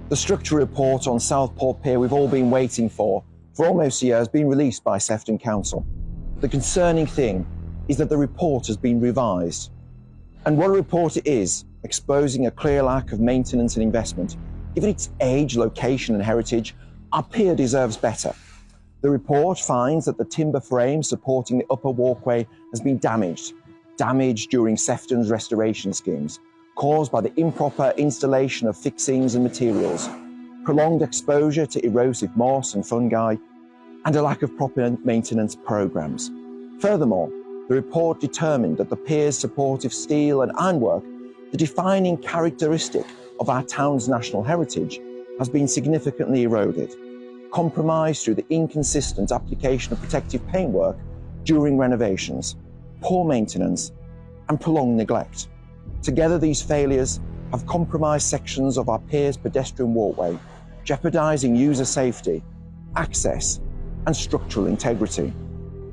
The structural report on Southport Pier we've all been waiting for almost a year has been released by Sefton Council. The concerning thing is that the report has been revised. And what a report it is, exposing a clear lack of maintenance and investment. Given its age, location and heritage, our pier deserves better. The report finds that the timber frame supporting the upper walkway has been damaged during Sefton's restoration schemes, caused by the improper installation of fixings and materials, prolonged exposure to erosive moss and fungi, and a lack of proper maintenance programs. Furthermore, the report determined that the pier's supportive steel and ironwork, the defining characteristic of our town's national heritage, has been significantly eroded, compromised through the inconsistent application of protective paintwork during renovations, poor maintenance, and prolonged neglect. Together, these failures have compromised sections of our pier's pedestrian walkway, jeopardizing user safety, access, and structural integrity,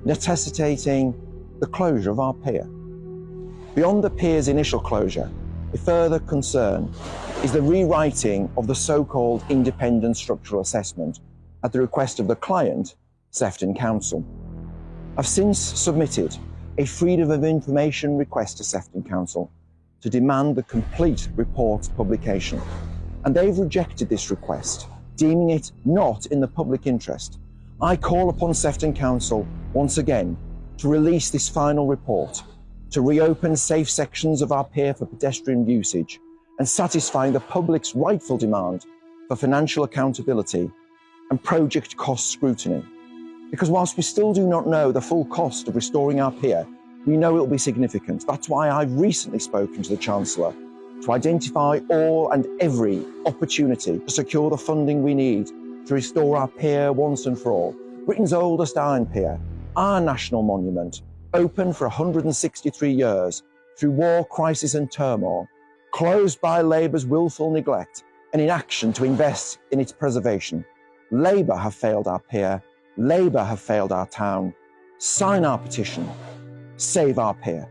necessitating the closure of our pier. Beyond the pier's initial closure, a further concern is the rewriting of the so-called independent structural assessment at the request of the client, Sefton Council. I've since submitted a Freedom of Information request to Sefton Council to demand the complete report's publication, and they've rejected this request, deeming it not in the public interest. I call upon Sefton Council once again to release this final report, to reopen safe sections of our pier for pedestrian usage, and satisfying the public's rightful demand for financial accountability and project cost scrutiny. Because whilst we still do not know the full cost of restoring our pier, we know it will be significant. That's why I've recently spoken to the Chancellor to identify all and every opportunity to secure the funding we need to restore our pier once and for all. Britain's oldest iron pier, our national monument, open for 163 years through war, crisis and turmoil, closed by Labour's willful neglect and inaction to invest in its preservation. Labour have failed our pier, Labour have failed our town. Sign our petition. Save our pier.